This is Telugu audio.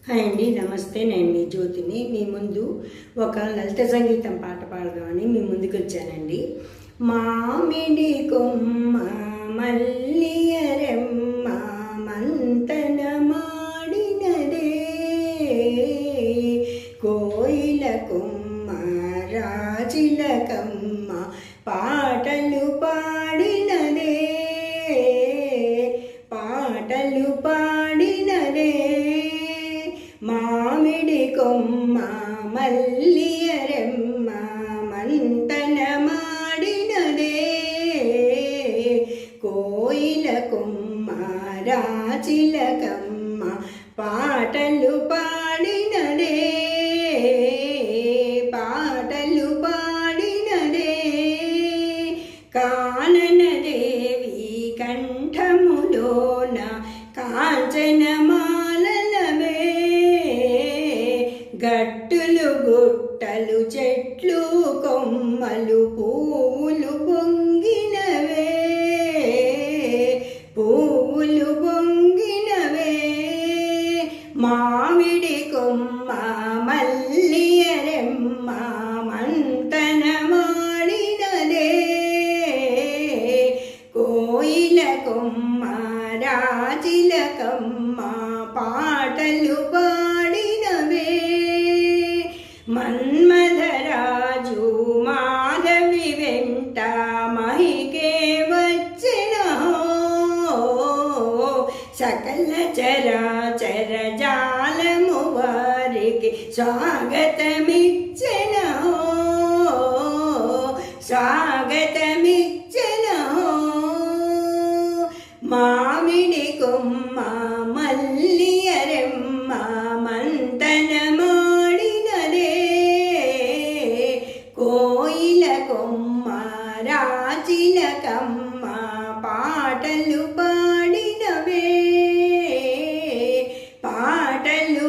హాయ్ అండి, నమస్తే. నేను మీ జ్యోతిని. మీ ముందు ఒక లలిత సంగీతం పాట పాడదామని మీ ముందుకు వచ్చానండి. మామిడి కొమ్మ మల్లియరెమ్మ మంతన మాడినదే, కోయిల కొమ్మ రాజిలకమ్మ పాటలు పాడినదే, పాటలు పాడినదే. మామిడి కొమ్మ మల్లియరెమ్మ మంతన మాడినదే, కోయిల కొమ్మ రాజిలకమ్మ పాటలు పాడినదే, పాటలు పాడినదే. కాననదేవి కంఠములోన కాంచనమాలలవే, గట్టులు గుట్టలు చెట్లు కొమ్మలు పువ్వులు పొంగినవే, పువ్వులు పొంగినవే. మామిడి కొమ్మ మల్లియరెమ్మ మంతన మాడినదే, కోయిల కొమ్మ రాజిలకమ్మ పాటలు పాడినవే. మన్మధరాజు మాధవి వెంట మహికే వచ్చిన, సకల చరాచర జాలము వారికి స్వాగతమిచ్చెన, స్వాగతమిచ్చెన. మామిడి కొమ్మ మల్లియరెమ్మ మంతన మాడినదే, కోయిల కొమ్మ రాజిలకమ్మ పాటలు పాడినవే, పాటలు